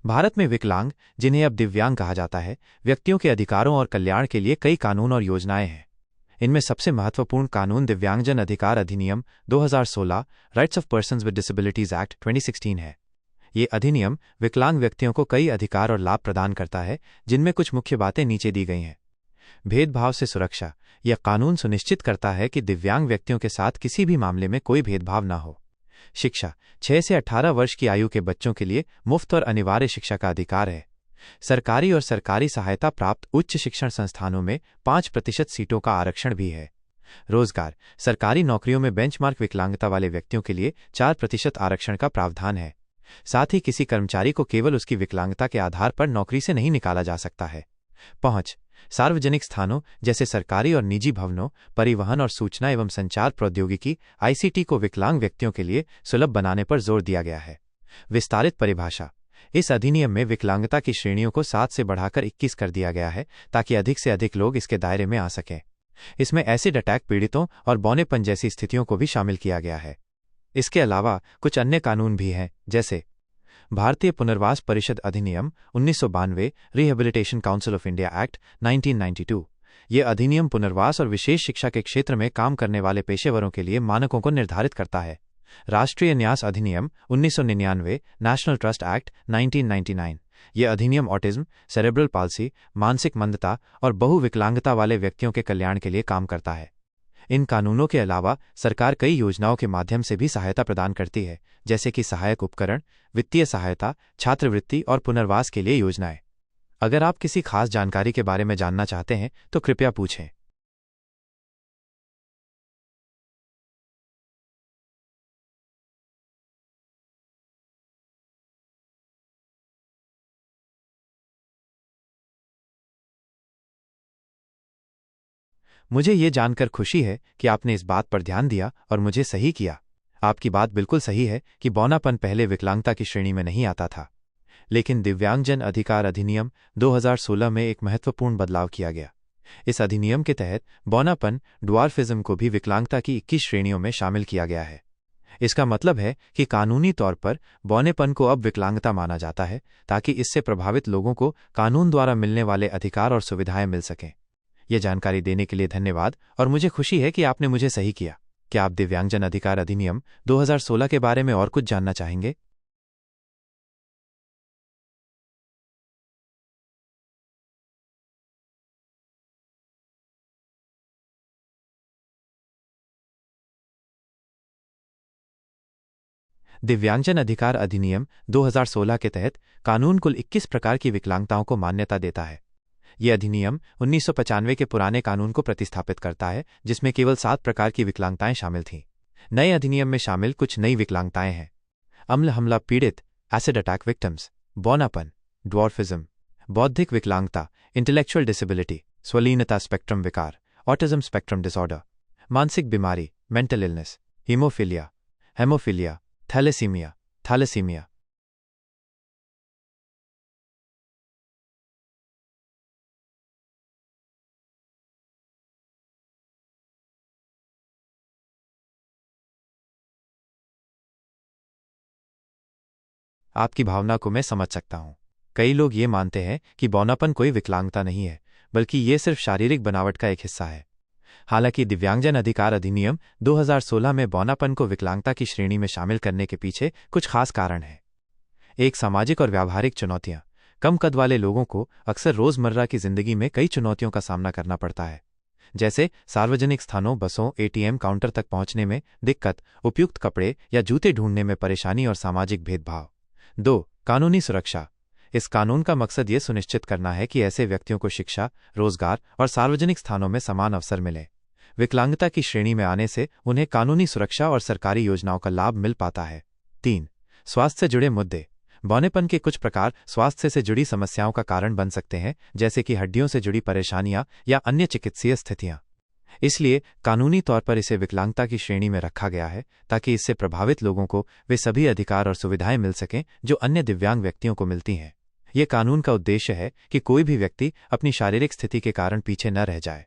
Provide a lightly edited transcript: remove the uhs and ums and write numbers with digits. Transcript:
भारत में विकलांग, जिन्हें अब दिव्यांग कहा जाता है, व्यक्तियों के अधिकारों और कल्याण के लिए कई कानून और योजनाएं हैं। इनमें सबसे महत्वपूर्ण कानून दिव्यांगजन अधिकार अधिनियम 2016 rights of persons with disabilities act 2016 है। ये अधिनियम विकलांग व्यक्तियों को कई अधिकार और लाभ प्रदान करता है, जिनमें कुछ मुख्य बातें नीचे दी गई हैं। भेदभाव से सुरक्षा। यह कानून सुनिश्चित करता है कि दिव्यांग व्यक्तियों के साथ किसी भी मामले में कोई भेदभाव न हो। शिक्षा। 6 से 18 वर्ष की आयु के बच्चों के लिए मुफ्त और अनिवार्य शिक्षा का अधिकार है। सरकारी और सरकारी सहायता प्राप्त उच्च शिक्षण संस्थानों में 5% सीटों का आरक्षण भी है। रोजगार। सरकारी नौकरियों में बेंचमार्क विकलांगता वाले व्यक्तियों के लिए 4% आरक्षण का प्रावधान है। साथ ही किसी कर्मचारी को केवल उसकी विकलांगता के आधार पर नौकरी से नहीं निकाला जा सकता है। पहुंच। सार्वजनिक स्थानों जैसे सरकारी और निजी भवनों, परिवहन और सूचना एवं संचार प्रौद्योगिकी ICT को विकलांग व्यक्तियों के लिए सुलभ बनाने पर जोर दिया गया है। विस्तारित परिभाषा। इस अधिनियम में विकलांगता की श्रेणियों को 7 से बढ़ाकर 21 कर दिया गया है, ताकि अधिक से अधिक लोग इसके दायरे में आ सकें। इसमें एसिड अटैक पीड़ितों और बौनेपन जैसी स्थितियों को भी शामिल किया गया है। इसके अलावा कुछ अन्य कानून भी हैं, जैसे भारतीय पुनर्वास परिषद अधिनियम 1992, rehabilitation council of India act 1992। ये अधिनियम पुनर्वास और विशेष शिक्षा के क्षेत्र में काम करने वाले पेशेवरों के लिए मानकों को निर्धारित करता है। राष्ट्रीय न्यास अधिनियम 1999, नेशनल ट्रस्ट एक्ट 1999। यह अधिनियम ऑटिज्म, सेरेब्रल पाल्सी, मानसिक मंदता और बहुविकलांगता वाले व्यक्तियों के कल्याण के लिए काम करता है। इन कानूनों के अलावा सरकार कई योजनाओं के माध्यम से भी सहायता प्रदान करती है, जैसे कि सहायक उपकरण, वित्तीय सहायता, छात्रवृत्ति और पुनर्वास के लिए योजनाएं। अगर आप किसी खास जानकारी के बारे में जानना चाहते हैं तो कृपया पूछें। मुझे ये जानकर खुशी है कि आपने इस बात पर ध्यान दिया और मुझे सही किया। आपकी बात बिल्कुल सही है कि बौनापन पहले विकलांगता की श्रेणी में नहीं आता था, लेकिन दिव्यांगजन अधिकार अधिनियम 2016 में एक महत्वपूर्ण बदलाव किया गया। इस अधिनियम के तहत बौनापन, ड्वार्फिज्म को भी विकलांगता की 21 श्रेणियों में शामिल किया गया है। इसका मतलब है कि कानूनी तौर पर बौनेपन को अब विकलांगता माना जाता है, ताकि इससे प्रभावित लोगों को कानून द्वारा मिलने वाले अधिकार और सुविधाएं मिल सकें। यह जानकारी देने के लिए धन्यवाद और मुझे खुशी है कि आपने मुझे सही किया। क्या आप दिव्यांगजन अधिकार अधिनियम 2016 के बारे में और कुछ जानना चाहेंगे? दिव्यांगजन अधिकार अधिनियम 2016 के तहत कानून कुल 21 प्रकार की विकलांगताओं को मान्यता देता है। यह अधिनियम 1995 के पुराने कानून को प्रतिस्थापित करता है, जिसमें केवल 7 प्रकार की विकलांगताएं शामिल थीं। नए अधिनियम में शामिल कुछ नई विकलांगताएं हैं: अम्ल हमला पीड़ित, एसिड अटैक विक्टिम्स, बौनापन, ड्वार्फिज्म, बौद्धिक विकलांगता, इंटेलेक्चुअल डिसेबिलिटी, स्वलीनता स्पेक्ट्रम विकार, ऑटिज्म स्पेक्ट्रम डिसऑर्डर, मानसिक बीमारी, mental illness, haemophilia, haemophilia, thalassaemia. आपकी भावना को मैं समझ सकता हूँ। कई लोग ये मानते हैं कि बौनापन कोई विकलांगता नहीं है, बल्कि ये सिर्फ शारीरिक बनावट का एक हिस्सा है। हालांकि दिव्यांगजन अधिकार अधिनियम 2016 में बौनापन को विकलांगता की श्रेणी में शामिल करने के पीछे कुछ खास कारण हैं। एक, सामाजिक और व्यावहारिक चुनौतियां। कम कद वाले लोगों को अक्सर रोजमर्रा की जिंदगी में कई चुनौतियों का सामना करना पड़ता है, जैसे सार्वजनिक स्थानों, बसों, ATM काउंटर तक पहुंचने में दिक्कत, उपयुक्त कपड़े या जूते ढूंढने में परेशानी और सामाजिक भेदभाव। 2, कानूनी सुरक्षा। इस कानून का मकसद ये सुनिश्चित करना है कि ऐसे व्यक्तियों को शिक्षा, रोजगार और सार्वजनिक स्थानों में समान अवसर मिले। विकलांगता की श्रेणी में आने से उन्हें कानूनी सुरक्षा और सरकारी योजनाओं का लाभ मिल पाता है। 3, स्वास्थ्य से जुड़े मुद्दे। बौनेपन के कुछ प्रकार स्वास्थ्य से जुड़ी समस्याओं का कारण बन सकते हैं, जैसे कि हड्डियों से जुड़ी परेशानियां या अन्य चिकित्सीय स्थितियां। इसलिए कानूनी तौर पर इसे विकलांगता की श्रेणी में रखा गया है, ताकि इससे प्रभावित लोगों को वे सभी अधिकार और सुविधाएं मिल सकें जो अन्य दिव्यांग व्यक्तियों को मिलती हैं। ये कानून का उद्देश्य है कि कोई भी व्यक्ति अपनी शारीरिक स्थिति के कारण पीछे न रह जाए।